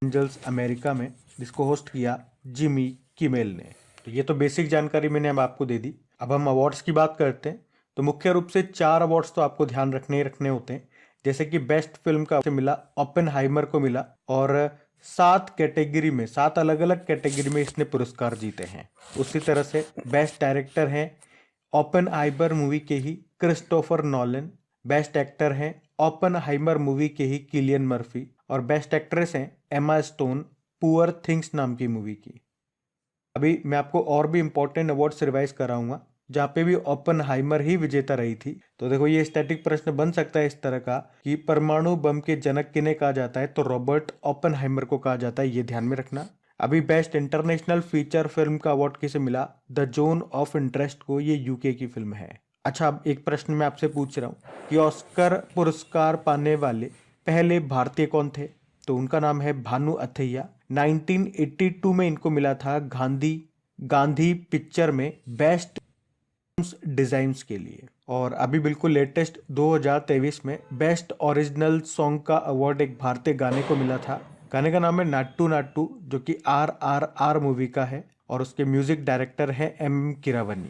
Angels America में, जिसको host किया जिमी किमेल ने। तो ये तो बेसिक जानकारी मैंने अब आपको दे दी। अब हम अवार्ड्स की बात करते हैं। तो मुख्य रूप से 4 अवार्ड्स तो आपको ध्यान रखने ही रखने होते हैं। जैसे कि बेस्ट फिल्म का मिला, ओपेनहाइमर को मिला, और 7 अलग अलग कैटेगरी में इसने पुरस्कार जीते हैं। उसी तरह से बेस्ट डायरेक्टर हैं ओपेनहाइमर मूवी के ही क्रिस्टोफर नॉलन, बेस्ट एक्टर हैं ओपेनहाइमर मूवी के ही किलियन मर्फी, और बेस्ट एक्ट्रेस हैं एमा स्टोन पुअर थिंग्स नाम की मूवी की। अभी मैं आपको और भी इंपॉर्टेंट अवार्ड्स रिवाइज कराऊंगा जहाँ पे भी ओपेनहाइमर ही विजेता रही थी। तो देखो, ये स्टैटिक प्रश्न बन सकता है इस तरह का कि परमाणु बम के जनक किन्हें कहा जाता है, तो रॉबर्ट ओपेनहाइमर को कहा जाता है, ये ध्यान में रखना। अभी बेस्ट इंटरनेशनल फीचर फिल्म का अवार्ड किसे मिला? द जोन ऑफ इंटरेस्ट को, ये यूके की फिल्म है। अच्छा, अब एक प्रश्न मैं आपसे पूछ रहा हूँ कि ऑस्कर पुरस्कार पाने वाले पहले भारतीय कौन थे? तो उनका नाम है भानु अथैया। 1982 में इनको मिला था गांधी पिक्चर में बेस्ट डिजाइन्स के लिए। और अभी बिल्कुल लेटेस्ट 2023 में बेस्ट ओरिजिनल सॉन्ग का अवार्ड एक भारतीय गाने को मिला था। गाने का नाम है नाट्टू नाट्टू, जो कि RRR मूवी का है, और उसके म्यूजिक डायरेक्टर हैं M कीरावनी।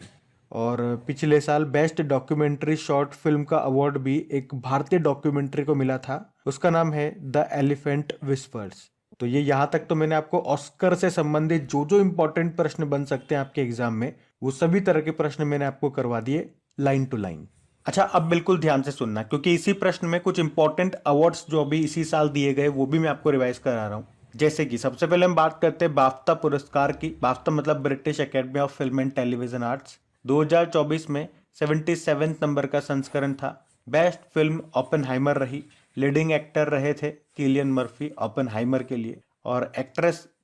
और पिछले साल बेस्ट डॉक्यूमेंट्री शॉर्ट फिल्म का अवार्ड भी एक भारतीय डॉक्यूमेंट्री को मिला था, उसका नाम है द एलिफेंट विस्पर्स। तो ये यहाँ तक तो मैंने आपको ऑस्कर से संबंधित जो जो इंपॉर्टेंट प्रश्न बन सकते हैं आपके एग्जाम में, वो सभी तरह के प्रश्न मैंने आपको करवा दिए लाइन टू लाइन। अच्छा, अब बिल्कुल ध्यान से सुनना, क्योंकि इसी प्रश्न में कुछ इंपॉर्टेंट अवार्ड्स जो अभी इसी साल दिए गए वो भी मैं आपको रिवाइज करा रहा हूँ। जैसे कि सबसे पहले हम बात करते हैं बाफ्ता पुरस्कार की। बाफ्ता मतलब British academy of film and television arts. 2024 में 77 नंबर का संस्करण था। बेस्ट फिल्म ओपेनहाइमर रही। लीडिंग एक्टर रहे थे किलियन मर्फी ओपेनहाइमर के लिए, और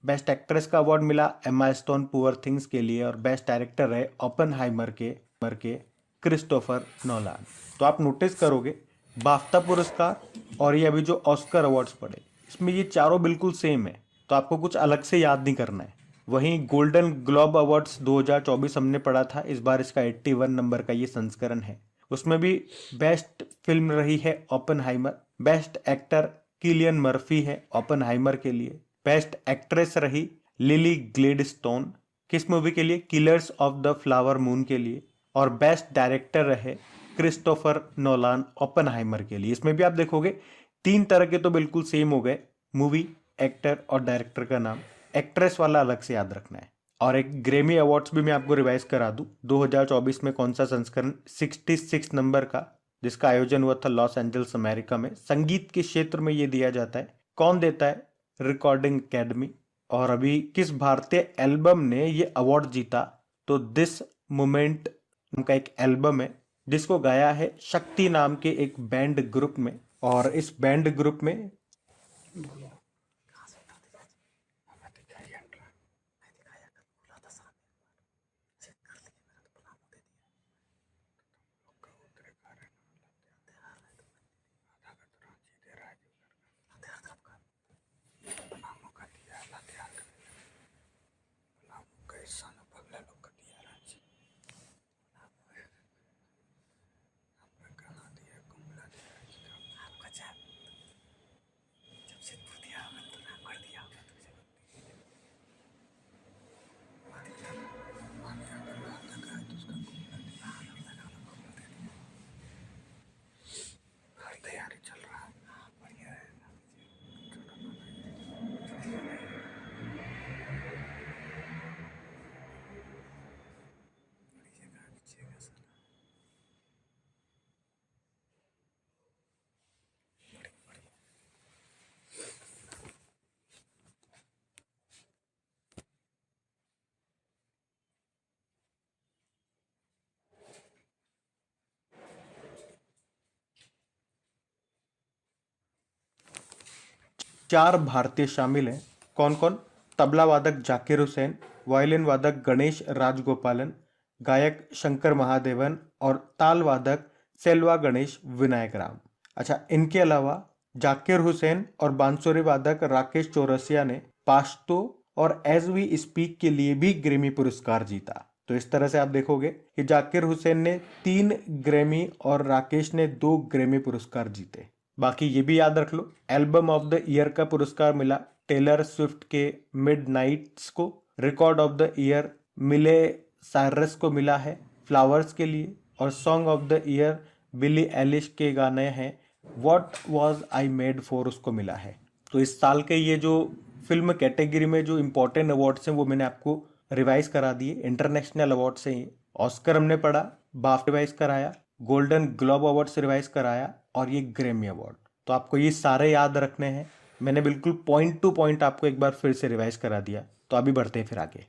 बेस्ट एक्ट्रेस का अवार्ड मिला एमा स्टोन पुअर थिंग्स के लिए, और बेस्ट डायरेक्टर रहे ओपेनहाइमर के क्रिस्टोफर नोलान। तो आप नोटिस करोगे बाफ्ता पुरस्कार और ये अभी जो ऑस्कर अवार्ड्स पड़े, इसमें ये चारों बिल्कुल सेम है, तो आपको कुछ अलग से याद नहीं करना है। वहीं गोल्डन ग्लोब अवार्ड्स 2024 हमने पढ़ा था, इस बार इसका 81 नंबर का ये संस्करण है। उसमें भी बेस्ट फिल्म रही है Oppenheimer. Best actor Cillian Murphy है ओपेनहाइमर के लिए। बेस्ट एक्ट्रेस रही लिली ग्लेडस्टोन, किस मूवी के लिए? Killers of the flower moon के लिए। और बेस्ट डायरेक्टर रहे क्रिस्टोफर नोलान ओपेनहाइमर के लिए। इसमें भी आप देखोगे 3 तरह के तो बिल्कुल सेम हो गए, मूवी, एक्टर और डायरेक्टर का नाम। एक्ट्रेस वाला अलग से याद रखना है। और एक ग्रेमी अवार्ड्स भी मैं आपको रिवाइज करा दूं, 2024 में कौन सा संस्करण? 66 नंबर का, जिसका आयोजन हुआ था लॉस एंजल्स अमेरिका में। संगीत के क्षेत्र में ये दिया जाता है। कौन देता है? Recording academy. और अभी किस भारतीय एल्बम ने ये अवार्ड जीता? तो दिस मोमेंट का एक एल्बम है, जिसको गाया है शक्ति नाम के एक बैंड ग्रुप में। और इस बैंड ग्रुप में चार भारतीय शामिल हैं। कौन कौन? तबला वादक जाकिर हुसैन, वायलिन वादक गणेश राजगोपालन, गायक शंकर महादेवन, और ताल वादक सेल्वा गणेश विनायक राम। अच्छा, इनके अलावा जाकिर हुसैन और बांसुरी वादक राकेश चौरसिया ने पाश्तो और एज वी स्पीक के लिए भी ग्रेमी पुरस्कार जीता। तो इस तरह से आप देखोगे कि जाकिर हुसैन ने 3 ग्रेमी और राकेश ने 2 ग्रेमी पुरस्कार जीते। बाकी ये भी याद रख लो, एल्बम ऑफ द ईयर का पुरस्कार मिला टेलर स्विफ्ट के मिडनाइट्स को। रिकॉर्ड ऑफ द ईयर मिले साइरस को मिला है फ्लावर्स के लिए। और song of the year Billy Eilish के गाने हैं what was I made for उसको मिला है। तो इस साल के ये जो फिल्म कैटेगरी में जो इम्पोर्टेंट अवार्ड्स हैं वो मैंने आपको रिवाइज करा दिए। इंटरनेशनल अवार्ड्स हैं ये। ऑस्कर हमने पढ़ा, बाफ्टा रिवाइज कराया, गोल्डन ग्लोब अवार्ड्स रिवाइज कराया और ये ग्रैमी अवार्ड। तो आपको ये सारे याद रखने हैं। मैंने बिल्कुल पॉइंट टू पॉइंट आपको एक बार फिर से रिवाइज करा दिया। तो अभी बढ़ते हैं फिर आगे।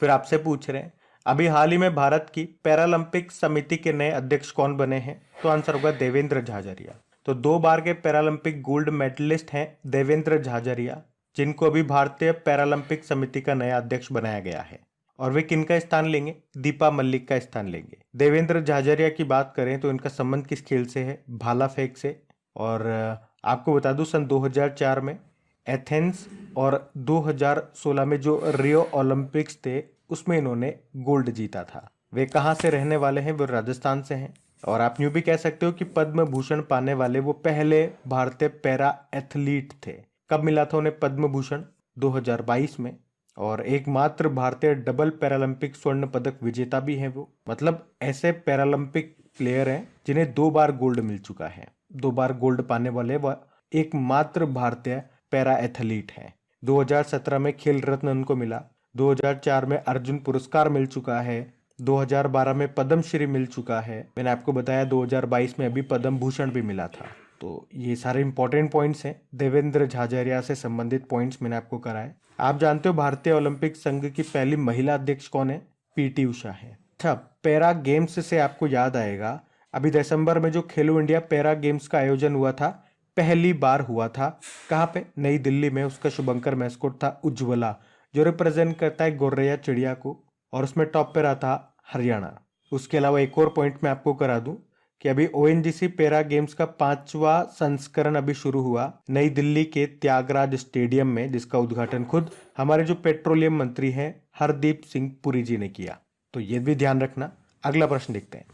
फिर आपसे पूछ रहे हैं अभी हाल ही में भारत की पैरालंपिक समिति के नए अध्यक्ष कौन बने हैं? तो आंसर होगा देवेंद्र झाझरिया। तो 2 बार के पैरालंपिक गोल्ड मेडलिस्ट हैं देवेंद्र झाझरिया, जिनको अभी भारतीय पैरालंपिक समिति का नया अध्यक्ष बनाया गया है। और वे किनका स्थान लेंगे? दीपा मलिक का स्थान लेंगे। देवेंद्र झाझरिया की बात करें तो इनका संबंध किस खेल से है? भाला फेंक से। और आपको बता दूं सन 2004 में एथेंस और 2016 में जो रियो ओलंपिक्स थे उसमें इन्होंने गोल्ड जीता था। वे कहाँ से रहने वाले हैं? वो राजस्थान से हैं। और आप यूं भी कह सकते हो कि पद्म भूषण पाने वाले वो पहले भारतीय पैरा एथलीट थे। कब मिला था उन्हें पद्म भूषण? 2022 में। और एकमात्र भारतीय डबल पैरालंपिक स्वर्ण पदक विजेता भी हैं वो। मतलब ऐसे पैरालंपिक प्लेयर हैं जिन्हें 2 बार गोल्ड मिल चुका है। 2 बार गोल्ड पाने वाले वह एकमात्र भारतीय पैरा एथलीट हैं। 2017 में खेल रत्न उनको मिला। 2004 में अर्जुन पुरस्कार मिल चुका है। 2012 में पद्मश्री मिल चुका है। मैंने आपको बताया 2022 में अभी पद्म भूषण भी मिला था। तो ये सारे इंपॉर्टेंट पॉइंट्स हैं। देवेंद्र झाझरिया से संबंधित पॉइंट्स मैंने आपको कराए। आप जानते हो भारतीय ओलंपिक संघ की पहली महिला अध्यक्ष कौन है? पीटी उषा है। अच्छा, पैरा गेम्स से आपको याद आएगा अभी दिसंबर में जो खेलो इंडिया पैरा गेम्स का आयोजन हुआ था, पहली बार हुआ था। कहाँ पे? नई दिल्ली में। उसका शुभंकर मैस्कोट था उज्ज्वला, जो रिप्रेजेंट करता है गौरैया चिड़िया को। और उसमें टॉप पे रहा था हरियाणा। उसके अलावा एक और पॉइंट मैं आपको करा दूं कि अभी ओएनजीसी पैरा गेम्स का 5वां संस्करण अभी शुरू हुआ नई दिल्ली के त्यागराज स्टेडियम में, जिसका उद्घाटन खुद हमारे जो पेट्रोलियम मंत्री हैं हरदीप सिंह पुरी जी ने किया। तो ये भी ध्यान रखना। अगला प्रश्न देखते हैं।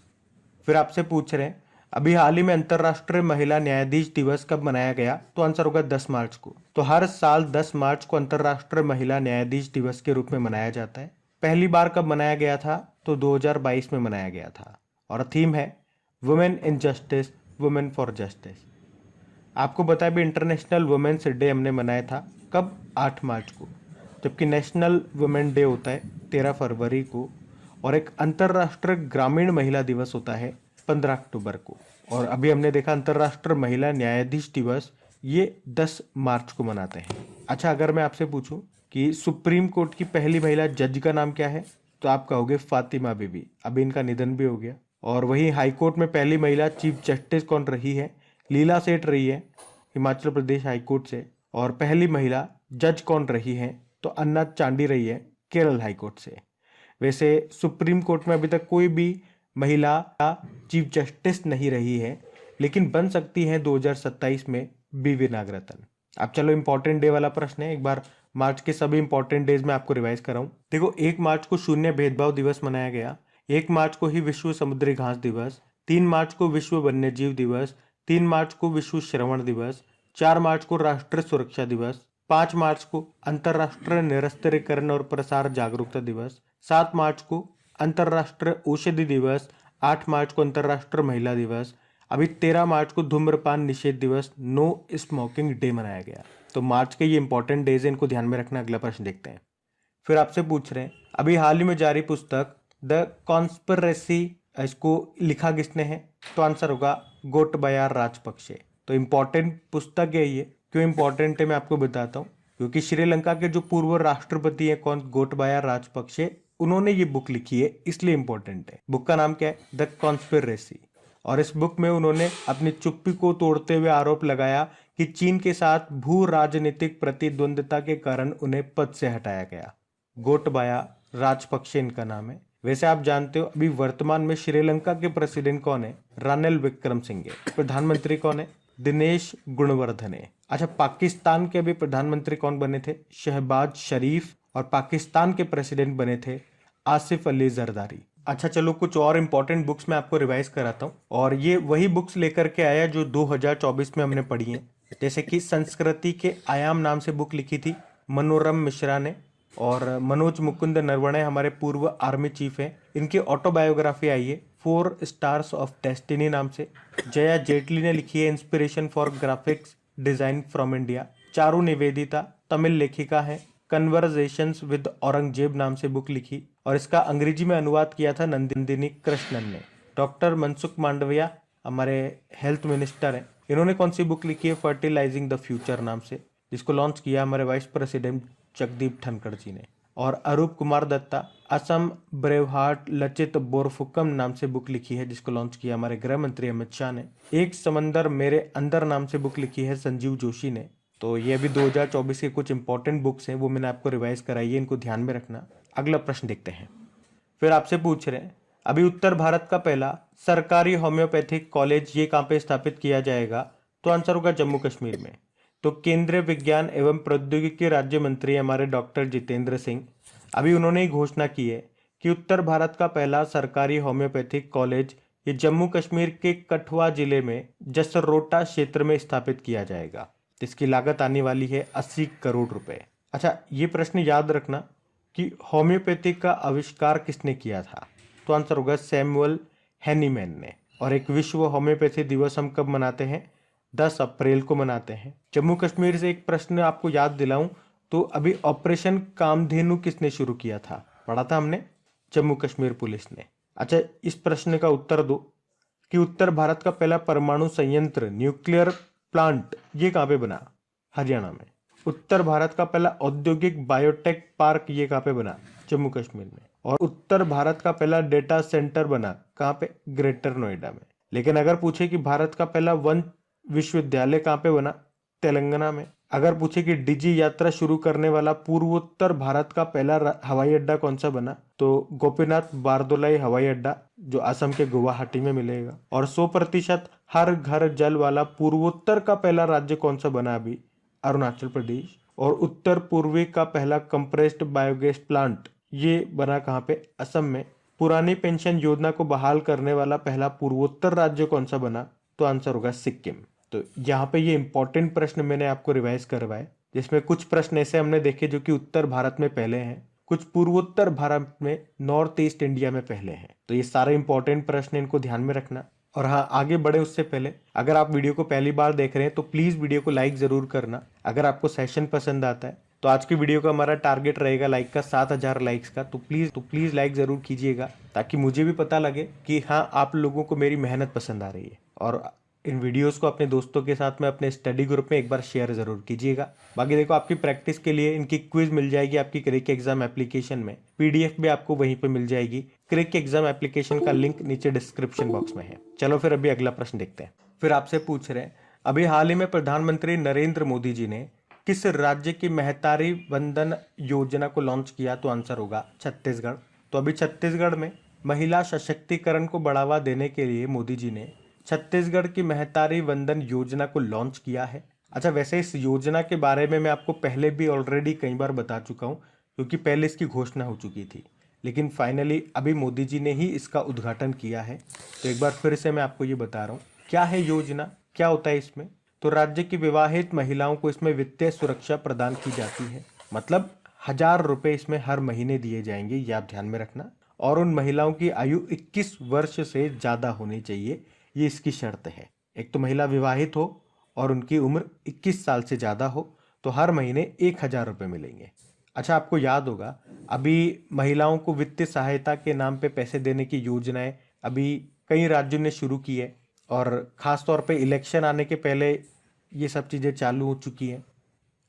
फिर आपसे पूछ रहे हैं अभी हाल ही में अंतर्राष्ट्रीय महिला न्यायाधीश दिवस कब मनाया गया? तो आंसर होगा 10 मार्च को। तो हर साल 10 मार्च को अंतर्राष्ट्रीय महिला न्यायाधीश दिवस के रूप में मनाया जाता है। पहली बार कब मनाया गया था? तो 2022 में मनाया गया था। और थीम है women in justice, women for justice. आपको बताया भी इंटरनेशनल वुमेन्स डे हमने मनाया था कब? 8 मार्च को। जबकि नेशनल वुमेन डे होता है 13 फरवरी को। और एक अंतर्राष्ट्रीय ग्रामीण महिला दिवस होता है 15 अक्टूबर को। और अभी हमने देखा अंतर्राष्ट्रीय महिला न्यायाधीश दिवस ये 10 मार्च को मनाते हैं। अच्छा, अगर मैं आपसे पूछूं कि सुप्रीम कोर्ट की पहली महिला जज का नाम क्या है? तो आप कहोगे फातिमा बीबी। अभी इनका निधन भी हो गया। और वहीं हाई कोर्ट में पहली महिला चीफ जस्टिस कौन रही है? लीला सेठ रही है हिमाचल प्रदेश हाई कोर्ट से। और पहली महिला जज कौन रही है? तो अन्ना चांडी रही है केरल हाई कोर्ट से। वैसे सुप्रीम कोर्ट में अभी तक कोई भी महिला चीफ जस्टिस नहीं रही है, लेकिन बन सकती है 2027 में बीवी नागरत्न। अब चलो इंपॉर्टेंट डे वाला प्रश्न है। एक बार मार्च के सभी इंपॉर्टेंट डेज में आपको रिवाइज कराऊं। देखो, 1 मार्च को शून्य भेदभाव दिवस मनाया गया। 1 मार्च को ही विश्व समुद्री घास दिवस। 3 मार्च को विश्व वन्यजीव दिवस। 3 मार्च को विश्व श्रवण दिवस। 4 मार्च को राष्ट्रीय सुरक्षा दिवस। 5 मार्च को अंतर्राष्ट्रीय निरस्त्रीकरण और प्रसार जागरूकता दिवस। 7 मार्च को अंतर्राष्ट्रीय औषधि दिवस। 8 मार्च को अंतर्राष्ट्रीय महिला दिवस। अभी 13 मार्च को धूम्रपान निषेध दिवस, नो स्मोकिंग डे मनाया गया। तो मार्च के ये इंपॉर्टेंट डेज है, इनको ध्यान में रखना। अगला प्रश्न देखते हैं। फिर आपसे पूछ रहे हैं अभी हाल ही में जारी पुस्तक द कॉन्स्पिरेसी, इसको लिखा किसने है? तो आंसर होगा गोटबाया राजपक्षे। तो इंपॉर्टेंट पुस्तक है ये। क्यों इंपॉर्टेंट है मैं आपको बताता हूँ। क्योंकि श्रीलंका के जो पूर्व राष्ट्रपति हैं कौन? गोटबाया राजपक्षे। उन्होंने ये बुक लिखी है, इसलिए इंपॉर्टेंट है। बुक का नाम क्या है? The conspiracy. और इस बुक में उन्होंने अपनी चुप्पी को तोड़ते हुए आरोप लगाया कि चीन के साथ भू राजनीतिक प्रतिद्वंद्विता के कारण उन्हें पद से हटाया गया। गोटबाया राजपक्षे इनका नाम है। वैसे आप जानते हो अभी वर्तमान में श्रीलंका के प्रेसिडेंट कौन है? रानिल विक्रमसिंघे। प्रधानमंत्री कौन है? दिनेश गुणवर्धने। अच्छा, पाकिस्तान के अभी प्रधानमंत्री कौन बने थे? शहबाज शरीफ। और पाकिस्तान के प्रेसिडेंट बने थे आसिफ अली जरदारी। अच्छा, चलो कुछ और इंपॉर्टेंट बुक्स मैं आपको रिवाइज कराता हूँ। और ये वही बुक्स लेकर के आया जो 2024 में हमने पढ़ी हैं। जैसे कि संस्कृति के आयाम नाम से बुक लिखी थी मनोरम मिश्रा ने, और मनोज मुकुंद नरवणे हमारे पूर्व आर्मी चीफ हैं, इनकी ऑटोबायोग्राफी आई है 4 स्टार्स ऑफ डेस्टिनी नाम से। जया जेटली ने लिखी है inspiration for graphics design from India. Charu Nivedita Tamil लेखिका है, कन्वर्जेशंस विद औरंगजेब नाम से बुक लिखी और इसका अंग्रेजी में अनुवाद किया था नंदिनी कृष्णन ने। डॉक्टर मनसुख मांडविया हमारे हेल्थ मिनिस्टर हैं, इन्होंने कौन सी बुक लिखी है फर्टिलाइजिंग द फ्यूचर नाम से, जिसको लॉन्च किया हमारे वाइस प्रेसिडेंट जगदीप धनखड़ जी ने। और अरूप कुमार दत्ता असम ब्रेवहार्ट लचित बोरफुकम नाम से बुक लिखी है, जिसको लॉन्च किया हमारे गृह मंत्री अमित शाह ने। एक समंदर मेरे अंदर नाम से बुक लिखी है संजीव जोशी ने। तो ये अभी 2024 के कुछ इंपॉर्टेंट बुक्स हैं, वो मैंने आपको रिवाइज कराई है, इनको ध्यान में रखना। अगला प्रश्न देखते हैं। फिर आपसे पूछ रहे हैं अभी उत्तर भारत का पहला सरकारी होम्योपैथिक कॉलेज ये कहाँ पे स्थापित किया जाएगा, तो आंसर होगा जम्मू कश्मीर में। तो केंद्रीय विज्ञान एवं प्रौद्योगिकी राज्य मंत्री हमारे डॉक्टर जितेंद्र सिंह, अभी उन्होंने ही घोषणा की है कि उत्तर भारत का पहला सरकारी होम्योपैथिक कॉलेज ये जम्मू कश्मीर के कठुआ जिले में जसरोटा क्षेत्र में स्थापित किया जाएगा। इसकी लागत आने वाली है 80 करोड़ रुपए। अच्छा, ये प्रश्न याद रखना कि होम्योपैथिक का आविष्कार किसने किया था, तो आंसर होगा सैमुअल हैनीमैन ने। और एक विश्व होम्योपैथी दिवस हम कब मनाते हैं, 10 अप्रैल को मनाते हैं। जम्मू कश्मीर से एक प्रश्न आपको याद दिलाऊं तो अभी ऑपरेशन कामधेनु किसने शुरू किया था, पढ़ा था हमने, जम्मू कश्मीर पुलिस ने। अच्छा, इस प्रश्न का उत्तर दो कि उत्तर भारत का पहला परमाणु संयंत्र न्यूक्लियर प्लांट ये कहाँ पे बना, हरियाणा में। उत्तर भारत का पहला औद्योगिक बायोटेक पार्क ये कहाँ पे बना, जम्मू कश्मीर में। और उत्तर भारत का पहला डेटा सेंटर बना कहाँ पे, ग्रेटर नोएडा में। लेकिन अगर पूछे कि भारत का पहला वन विश्वविद्यालय कहाँ पे बना, तेलंगाना में। अगर पूछे कि डिजी यात्रा शुरू करने वाला पूर्वोत्तर भारत का पहला हवाई अड्डा कौन सा बना, तो गोपीनाथ बारदोलाई हवाई अड्डा जो असम के गुवाहाटी में मिलेगा। और 100% हर घर जल वाला पूर्वोत्तर का पहला राज्य कौन सा बना अभी, अरुणाचल प्रदेश। और उत्तर पूर्वी का पहला कंप्रेस्ड बायोगैस प्लांट ये बना कहाँ पे, असम में। पुरानी पेंशन योजना को बहाल करने वाला पहला पूर्वोत्तर राज्य कौन सा बना, तो आंसर होगा सिक्किम। तो यहाँ पे ये इंपॉर्टेंट प्रश्न मैंने आपको रिवाइज करवाए, जिसमें कुछ प्रश्न ऐसे हमने देखे जो कि उत्तर भारत में पहले हैं, कुछ पूर्वोत्तर भारत में नॉर्थ ईस्ट इंडिया में पहले हैं। तो ये सारे इंपॉर्टेंट प्रश्न, इनको ध्यान में रखना। और हाँ, आगे बढ़े उससे पहले अगर आप वीडियो को पहली बार देख रहे हैं तो प्लीज वीडियो को लाइक जरूर करना। अगर आपको सेशन पसंद आता है तो आज की वीडियो का हमारा टारगेट रहेगा लाइक का 7000 लाइक्स का, तो प्लीज लाइक जरूर कीजिएगा, ताकि मुझे भी पता लगे कि हाँ, आप लोगों को मेरी मेहनत पसंद आ रही है। और इन वीडियोस को अपने दोस्तों के साथ में अपने स्टडी ग्रुप में एक बार शेयर जरूर कीजिएगा। बाकी देखो, आपकी प्रैक्टिस के लिए इनकी क्विज मिल जाएगी आपकी क्रिक एग्जाम एप्लीकेशन में, पीडीएफ भी आपको वहीं पे मिल जाएगी। क्रिक एग्जाम एप्लीकेशन का लिंक नीचे डिस्क्रिप्शन बॉक्स में है। चलो फिर अभी अगला प्रश्न देखते हैं। फिर आपसे पूछ रहे हैं अभी हाल ही में प्रधानमंत्री नरेंद्र मोदी जी ने किस राज्य की महतारी वंदन योजना को लॉन्च किया, तो आंसर होगा छत्तीसगढ़। तो अभी छत्तीसगढ़ में महिला सशक्तिकरण को बढ़ावा देने के लिए मोदी जी ने छत्तीसगढ़ की महतारी वंदन योजना को लॉन्च किया है। अच्छा, वैसे इस योजना के बारे में मैं आपको पहले भी ऑलरेडी कई बार बता चुका हूँ, क्योंकि पहले इसकी घोषणा हो चुकी थी, लेकिन फाइनली अभी मोदी जी ने ही इसका उद्घाटन किया है। तो एक बार फिर से मैं आपको ये बता रहा हूँ क्या है योजना, क्या होता है इसमें। तो राज्य की विवाहित महिलाओं को इसमें वित्तीय सुरक्षा प्रदान की जाती है, मतलब 1000 रुपये इसमें हर महीने दिए जाएंगे, ये आप ध्यान में रखना। और उन महिलाओं की आयु 21 वर्ष से ज़्यादा होनी चाहिए, ये इसकी शर्त है। एक तो महिला विवाहित हो और उनकी उम्र 21 साल से ज़्यादा हो, तो हर महीने 1000 रुपये मिलेंगे। अच्छा, आपको याद होगा अभी महिलाओं को वित्तीय सहायता के नाम पे पैसे देने की योजनाएं अभी कई राज्यों ने शुरू की है, और ख़ास तौर पे इलेक्शन आने के पहले ये सब चीज़ें चालू हो चुकी हैं।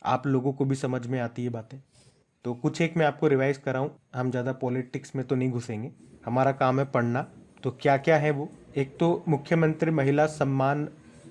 आप लोगों को भी समझ में आती है बातें। तो कुछ एक मैं आपको रिवाइज कराऊं, हम ज़्यादा पॉलिटिक्स में तो नहीं घुसेंगे, हमारा काम है पढ़ना। तो क्या क्या है वो, एक तो मुख्यमंत्री महिला सम्मान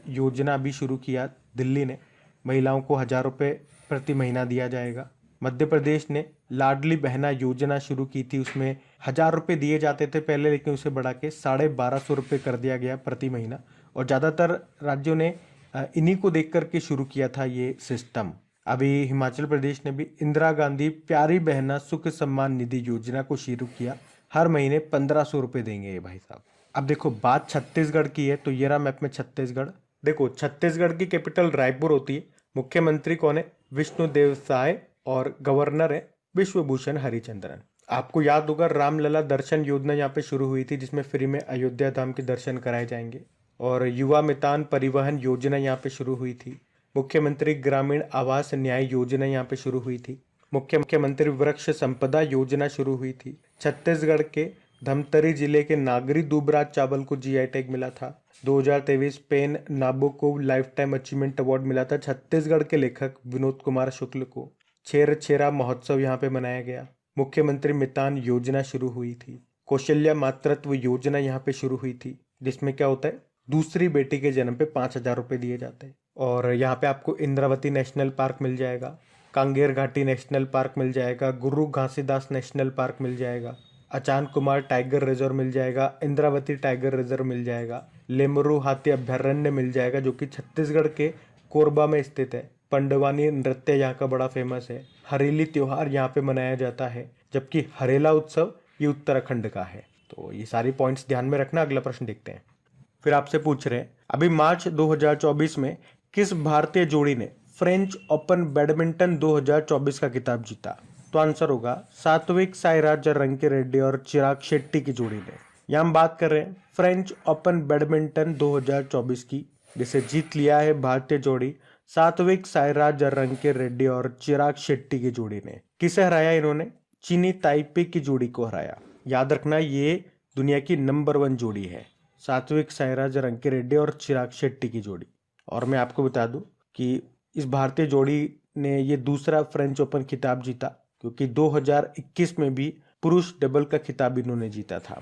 योजना अभी शुरू किया दिल्ली ने, महिलाओं को 1000 रुपये प्रति महीना दिया जाएगा। मध्य प्रदेश ने लाडली बहना योजना शुरू की थी, उसमें 1000 रुपये दिए जाते थे पहले, लेकिन उसे बढ़ा के 1250 रुपये कर दिया गया प्रति महीना। और ज़्यादातर राज्यों ने इन्हीं को देख करके शुरू किया था ये सिस्टम। अभी हिमाचल प्रदेश ने भी इंदिरा गांधी प्यारी बहना सुख सम्मान निधि योजना को शुरू किया, हर महीने 1500 रुपये देंगे ये भाई साहब। अब देखो, बात छत्तीसगढ़ की है, तो ये रहा मैप में छत्तीसगढ़। देखो, छत्तीसगढ़ की कैपिटल रायपुर होती है। मुख्यमंत्री कौन है? विष्णुदेव साय। और गवर्नर है विश्वभूषण हरिचंद्रन। आपको याद होगा रामलला दर्शन योजना यहाँ पे शुरू हुई थी, जिसमें फ्री में अयोध्या धाम के दर्शन कराए जाएंगे। और युवा मितान परिवहन योजना यहाँ पे शुरू हुई थी। मुख्यमंत्री ग्रामीण आवास न्याय योजना यहाँ पे शुरू हुई थी। मुख्यमंत्री वृक्ष संपदा योजना शुरू हुई थी। छत्तीसगढ़ के धमतरी जिले के नागरी दुबराज चावल को जीआई टैग मिला था। 2023 PEN Nabokov lifetime achievement award मिला था छत्तीसगढ़ के लेखक विनोद कुमार शुक्ल को। छेर छेरा महोत्सव यहाँ पे मनाया गया। मुख्यमंत्री मितान योजना शुरू हुई थी। कौशल्या मातृत्व योजना यहाँ पे शुरू हुई थी, जिसमें क्या होता है, दूसरी बेटी के जन्म पे 5,000 रुपए दिए जाते हैं। और यहाँ पे आपको इंद्रावती नेशनल पार्क मिल जाएगा, कांगेर घाटी नेशनल पार्क मिल जाएगा, गुरु घासीदास नेशनल पार्क मिल जाएगा, अचान कुमार टाइगर रिजर्व मिल जाएगा, इंद्रावती टाइगर रिजर्व मिल जाएगा, लेमरू हाथी अभ्यारण्य मिल जाएगा जो कि छत्तीसगढ़ के कोरबा में स्थित है। पंडवानी नृत्य यहाँ का बड़ा फेमस है। हरेली त्योहार यहाँ पे मनाया जाता है, जबकि हरेला उत्सव ये उत्तराखंड का है। तो ये सारी पॉइंट्स ध्यान में रखना। अगला प्रश्न देखते हैं। फिर आपसे पूछ रहे हैं, अभी मार्च 2024 में किस भारतीय जोड़ी ने फ्रेंच ओपन बैडमिंटन 2024 का खिताब जीता? तो आंसर होगा सात्विक साईराज रंकीरेड्डी और चिराग शेट्टी की जोड़ी ने। यहाँ हम बात कर रहे हैं फ्रेंच ओपन बैडमिंटन 2024 की, जिसे जीत लिया है भारतीय जोड़ी सात्विक साईराज रंकीरेड्डी और चिराग शेट्टी की जोड़ी ने। किसे हराया इन्होंने? चीनी ताइपे की जोड़ी को हराया। याद रखना, ये दुनिया की नंबर 1 जोड़ी है, सात्विक साईराज रंकीरेड्डी और चिराग शेट्टी की जोड़ी। और मैं आपको बता दूं कि इस भारतीय जोड़ी ने ये दूसरा फ्रेंच ओपन खिताब जीता, क्योंकि 2021 में भी पुरुष डबल का खिताब इन्होंने जीता था।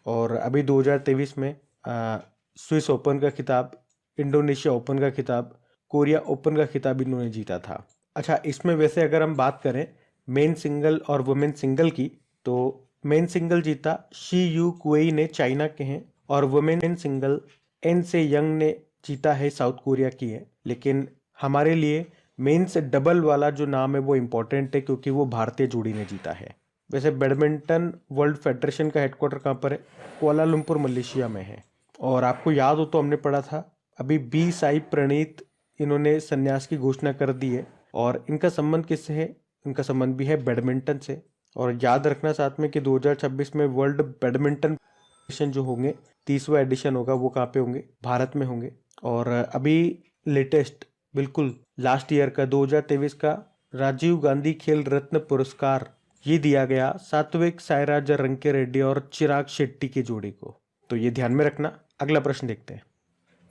और अभी 2023 में स्विस ओपन का खिताब, इंडोनेशिया ओपन का खिताब, कोरिया ओपन का खिताब इन्होंने जीता था। अच्छा, इसमें वैसे अगर हम बात करें मेन सिंगल और वुमेन सिंगल की, तो मेन सिंगल जीता शी यू कुई ने, चाइना के हैं, और वुमेन सिंगल एन से यंग ने जीता है, साउथ कोरिया की है। लेकिन हमारे लिए मेंस डबल वाला जो नाम है वो इम्पोर्टेंट है, क्योंकि वो भारतीय जोड़ी ने जीता है। वैसे बैडमिंटन वर्ल्ड फेडरेशन का हेडक्वार्टर कहाँ पर है? कुआलालंपुर मलेशिया में है। और आपको याद हो तो हमने पढ़ा था अभी बी साई प्रणीत, इन्होंने संन्यास की घोषणा कर दी है। और इनका संबंध किससे है? इनका संबंध भी है बैडमिंटन से। और याद रखना साथ में कि 2026 में वर्ल्ड बैडमिंटन एडिशन जो होंगे, 30वां एडिशन होगा, वो कहाँ पे होंगे? भारत में होंगे। और अभी लेटेस्ट बिल्कुल लास्ट ईयर का 2023 का राजीव गांधी खेल रत्न पुरस्कार ये दिया गया सात्विक साईराज रंकीरेड्डी और चिराग शेट्टी की जोड़ी को। तो ये ध्यान में रखना। अगला प्रश्न देखते हैं।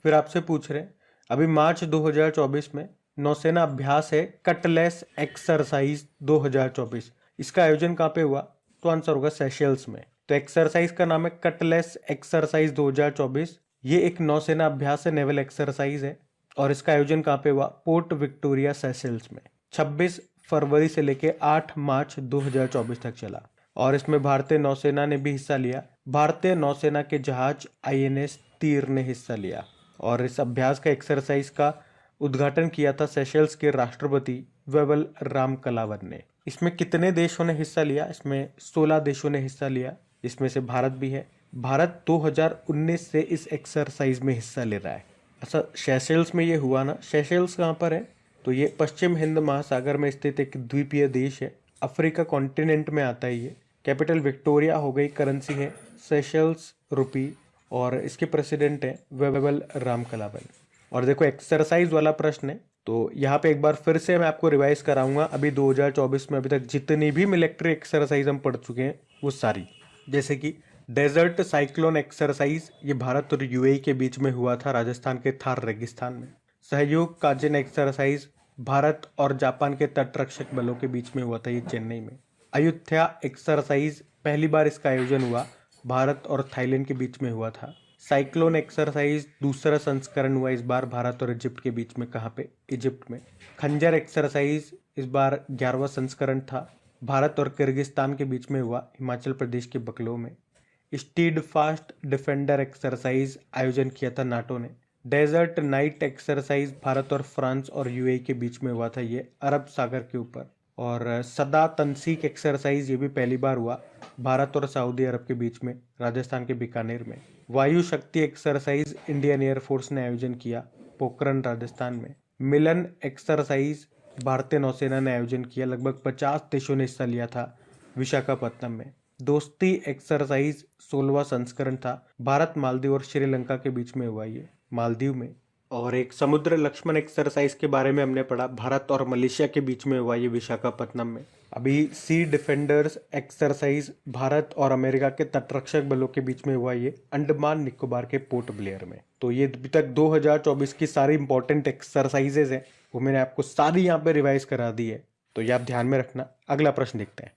फिर आपसे पूछ रहे हैं, अभी मार्च 2024 में नौसेना अभ्यास है कटलेस एक्सरसाइज 2024, इसका आयोजन कहाँ पे हुआ? तो आंसर होगा सेशेल्स में। तो एक्सरसाइज का नाम है कटलेस एक्सरसाइज 2024। ये एक नौसेना अभ्यास है, नेवल एक्सरसाइज है। और इसका आयोजन कहाँ पे हुआ? पोर्ट विक्टोरिया सेशेल्स में। 26 फरवरी से लेके 8 मार्च 2024 तक चला। और इसमें भारतीय नौसेना ने भी हिस्सा लिया। भारतीय नौसेना के जहाज INS तीर ने हिस्सा लिया। और इस अभ्यास का एक्सरसाइज का उद्घाटन किया था सेशेल्स के राष्ट्रपति वेवल राम कलावन ने। इसमें कितने देशों ने हिस्सा लिया? इसमें 16 देशों ने हिस्सा लिया, जिसमें से भारत भी है। भारत 2019 से इस एक्सरसाइज में हिस्सा ले रहा है। अच्छा, सेशेल्स में ये हुआ ना, सेशेल्स कहाँ पर है? तो ये पश्चिम हिंद महासागर में स्थित एक द्वीपीय देश है, अफ्रीका कॉन्टिनेंट में आता है ये। कैपिटल विक्टोरिया हो गई, करेंसी है सेशेल्स रुपी, और इसके प्रेसिडेंट है वेवल राम कलावन। और देखो, एक्सरसाइज वाला प्रश्न है, तो यहाँ पे एक बार फिर से मैं आपको रिवाइज कराऊंगा। अभी 2024 में अभी तक जितनी भी मिलिट्री एक्सरसाइज हम पढ़ चुके हैं वो सारी, जैसे कि डेजर्ट साइक्लोन एक्सरसाइज, ये भारत और UAE के बीच में हुआ था, राजस्थान के थार रेगिस्तान में। सहयोग काजिन एक्सरसाइज भारत और जापान के तटरक्षक बलों के बीच में हुआ था, ये चेन्नई में। अयुत्या एक्सरसाइज पहली बार इसका आयोजन हुआ, भारत और थाईलैंड के बीच में हुआ था। साइक्लोन एक्सरसाइज दूसरा संस्करण हुआ इस बार भारत और इजिप्ट के बीच में, कहाँ पे? इजिप्ट में। खंजर एक्सरसाइज इस बार 11वां संस्करण था, भारत और किर्गिस्तान के बीच में हुआ, हिमाचल प्रदेश के बकलो में। स्टीड फास्ट डिफेंडर एक्सरसाइज आयोजन किया था नाटो ने। डेजर्ट नाइट एक्सरसाइज भारत और फ्रांस और UAE के बीच में हुआ था, ये अरब सागर के ऊपर। और सदा तनसीक एक्सरसाइज ये भी पहली बार हुआ, भारत और सऊदी अरब के बीच में, राजस्थान के बीकानेर में। वायु शक्ति एक्सरसाइज इंडियन एयरफोर्स ने आयोजन किया, पोखरण राजस्थान में मिलन एक्सरसाइज भारतीय नौसेना ने आयोजन किया। लगभग 50 देशों ने हिस्सा लिया था विशाखापत्तनम में। दोस्ती एक्सरसाइज 16वां संस्करण था। भारत, मालदीव और श्रीलंका के बीच में हुआ ये, मालदीव में। और एक समुद्र लक्ष्मण एक्सरसाइज के बारे में हमने पढ़ा, भारत और मलेशिया के बीच में हुआ ये विशाखापत्तनम में। अभी सी डिफेंडर्स एक्सरसाइज भारत और अमेरिका के तटरक्षक बलों के बीच में हुआ ये अंडमान निकोबार के पोर्ट ब्लेयर में। तो ये अभी तक 2024 की सारी इंपॉर्टेंट एक्सरसाइजेज हैं, वो मैंने आपको सारी यहाँ पे रिवाइज करा दी है, तो ये आप ध्यान में रखना। अगला प्रश्न देखते हैं।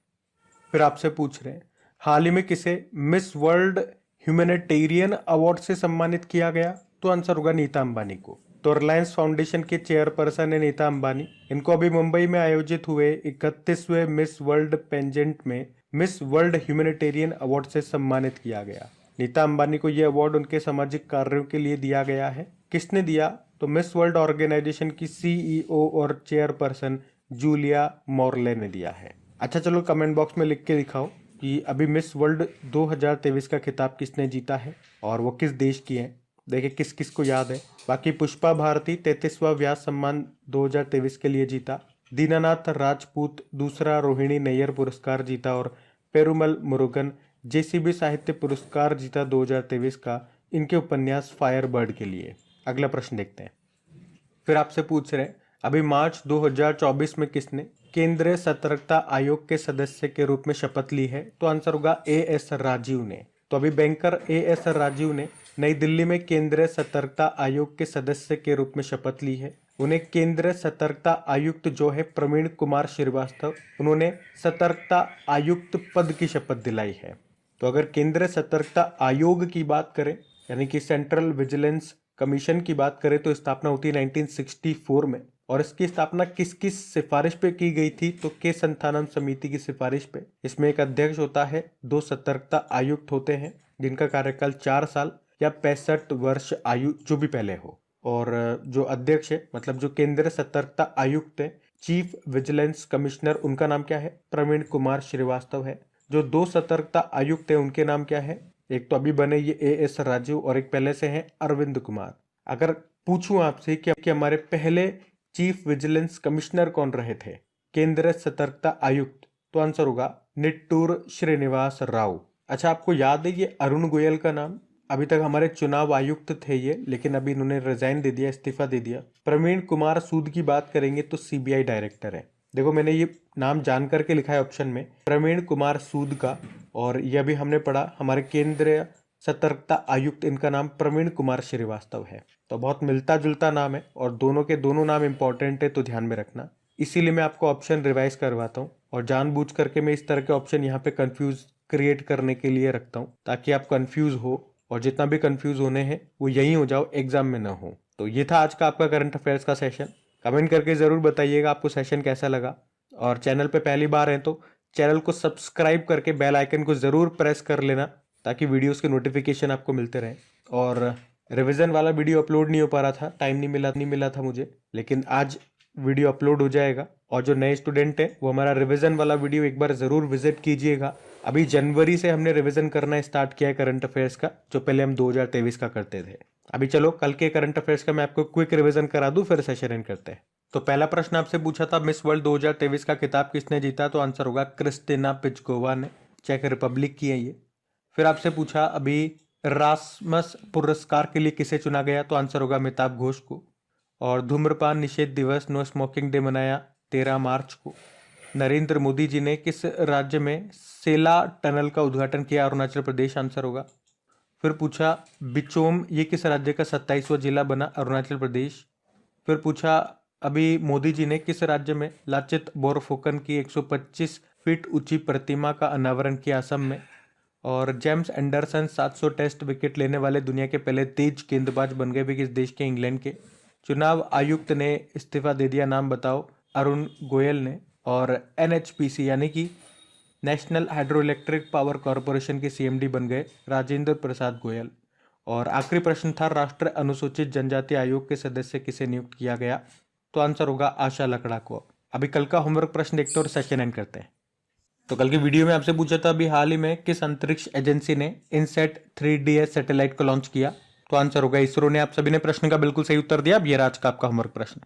फिर आपसे पूछ रहे हैं, हाल ही में किसे मिस वर्ल्ड ह्यूमैनिटेरियन अवार्ड से सम्मानित किया गया? तो आंसर होगा नीता अंबानी को। तो रिलायंस फाउंडेशन के चेयरपर्सन है नीता अंबानी। इनको अभी मुंबई में आयोजित हुए 31वें मिस वर्ल्ड पेजेंट में मिस वर्ल्ड ह्यूमैनिटेरियन अवार्ड से सम्मानित किया गया। नीता अंबानी को यह अवार्ड उनके सामाजिक कार्यों के लिए दिया गया है। किसने दिया? तो मिस वर्ल्ड ऑर्गेनाइजेशन की CEO और चेयरपर्सन जूलिया मॉर्ले ने दिया है। अच्छा चलो कमेंट बॉक्स में लिख के दिखाओ कि अभी मिस वर्ल्ड 2023 का खिताब किसने जीता है और वो किस देश की है। देखिए किस किस को याद है। बाकी पुष्पा भारती 33वां व्यास सम्मान 2023 के लिए जीता। दीनानाथ राजपूत दूसरा रोहिणी नैयर पुरस्कार जीता और पेरुमल मुरुगन JCB साहित्य पुरस्कार जीता 2023 का, इनके उपन्यास फायरबर्ड के लिए। अगला प्रश्न देखते हैं। फिर आपसे पूछ रहे हैं, अभी मार्च 2024 में किसने केंद्रीय सतर्कता आयोग के सदस्य के रूप में शपथ ली है? तो आंसर होगा AS राजीव ने। तो अभी बैंकर AS राजीव ने नई दिल्ली में केंद्रीय सतर्कता आयोग के सदस्य के रूप में शपथ ली है। उन्हें केंद्रीय सतर्कता आयुक्त जो है प्रवीण कुमार श्रीवास्तव, उन्होंने सतर्कता आयुक्त पद की शपथ दिलाई है। तो अगर केंद्रीय सतर्कता आयोग की बात करें, यानी कि सेंट्रल विजिलेंस कमीशन की बात करें, तो स्थापना होती है 1964 में। और इसकी स्थापना किस किस सिफारिश पे की गई थी? तो के संथानम समिति की सिफारिश पे। इसमें एक अध्यक्ष होता है, 2 सतर्कता आयुक्त होते हैं जिनका कार्यकाल 4 साल या 65 वर्ष आयु जो भी पहले हो। और जो अध्यक्ष है, मतलब जो केंद्रीय सतर्कता आयुक्त है, चीफ विजिलेंस कमिश्नर, उनका नाम क्या है? प्रवीण कुमार श्रीवास्तव है। जो 2 सतर्कता आयुक्त है उनके नाम क्या है? एक तो अभी बने ये AS राजीव और एक पहले से हैं अरविंद कुमार। अगर पूछूं आपसे कि हमारे पहले चीफ विजिलेंस कमिश्नर कौन रहे थे केंद्रीय सतर्कता आयुक्त, तो आंसर होगा निट्टूर श्रीनिवास राव। अच्छा आपको याद है ये अरुण गोयल का नाम? अभी तक हमारे चुनाव आयुक्त थे ये, लेकिन अभी इन्होंने रिजाइन दे दिया, इस्तीफा दे दिया। प्रवीण कुमार सूद की बात करेंगे तो CBI डायरेक्टर है। देखो मैंने ये नाम जान करके लिखा है ऑप्शन में, प्रवीण कुमार सूद का। और यह भी हमने पढ़ा, हमारे केंद्रीय सतर्कता आयुक्त, इनका नाम प्रवीण कुमार श्रीवास्तव है। तो बहुत मिलता जुलता नाम है और दोनों के दोनों नाम इंपॉर्टेंट है, तो ध्यान में रखना। इसीलिए मैं आपको ऑप्शन रिवाइज करवाता हूँ और जानबूझ करके मैं इस तरह के ऑप्शन यहाँ पे कंफ्यूज क्रिएट करने के लिए रखता हूँ, ताकि आप कंफ्यूज हो और जितना भी कंफ्यूज होने हैं वो यही हो जाओ, एग्जाम में ना हो। तो ये था आज का आपका करंट अफेयर्स का सेशन। कमेंट करके जरूर बताइएगा आपको सेशन कैसा लगा। और चैनल पे पहली बार है तो चैनल को सब्सक्राइब करके बेल आइकन को जरूर प्रेस कर लेना, ताकि वीडियोस के नोटिफिकेशन आपको मिलते रहें। और रिवीजन वाला वीडियो अपलोड नहीं हो पा रहा था, टाइम नहीं मिला था मुझे, लेकिन आज वीडियो अपलोड हो जाएगा। और जो नए स्टूडेंट है वो हमारा रिवीजन वाला वीडियो एक बार जरूर विजिट कीजिएगा। अभी जनवरी से हमने रिवीजन करना स्टार्ट किया है करंट अफेयर्स का, जो पहले हम 2023 का करते थे। अभी चलो कल के करंट अफेयर्स का मैं आपको क्विक रिवीजन करा दूं, फिर सेशन एंड करते हैं। तो पहला प्रश्न आपसे पूछा था, मिस वर्ल्ड 2023 का खिताब किसने जीता? तो आंसर होगा क्रिस्टिना पिचकोवा ने, चेक रिपब्लिक की है ये। फिर आपसे पूछा अभी रासमस पुरस्कार के लिए किसे चुना गया? तो आंसर होगा अमिताभ घोष को। और धूम्रपान निषेध दिवस, नो स्मोकिंग डे, मनाया 13 मार्च को। नरेंद्र मोदी जी ने किस राज्य में सेला टनल का उद्घाटन किया? अरुणाचल प्रदेश आंसर होगा। फिर पूछा बिचोम ये किस राज्य का 27वां जिला बना? अरुणाचल प्रदेश। फिर पूछा अभी मोदी जी ने किस राज्य में लाचित बोरफुकन की 125 फीट ऊंची प्रतिमा का अनावरण किया? असम में। और जेम्स एंडरसन 700 टेस्ट विकेट लेने वाले दुनिया के पहले तेज गेंदबाज बन गए भी किस देश के? इंग्लैंड के। चुनाव आयुक्त ने इस्तीफा दे दिया, नाम बताओ? अरुण गोयल ने। और NHPC यानी कि national hydro electric power corporation के CMD बन गए राजेंद्र प्रसाद गोयल। और आखिरी प्रश्न था, राष्ट्रीय अनुसूचित जनजाति आयोग के सदस्य किसे नियुक्त किया गया? तो आंसर होगा आशा लकड़ा को। अभी कल का होमवर्क प्रश्न देखते हैं और सेशन एंड करते हैं। तो कल की वीडियो में आपसे पूछा था अभी हाल ही में किस अंतरिक्ष एजेंसी ने इनसेट 3DS सैटेलाइट को लॉन्च किया? तो आंसर होगा इसरो ने। आप सभी ने प्रश्न का बिल्कुल सही उत्तर दिया। अब ये रहा आज का आपका होमवर्क प्रश्न।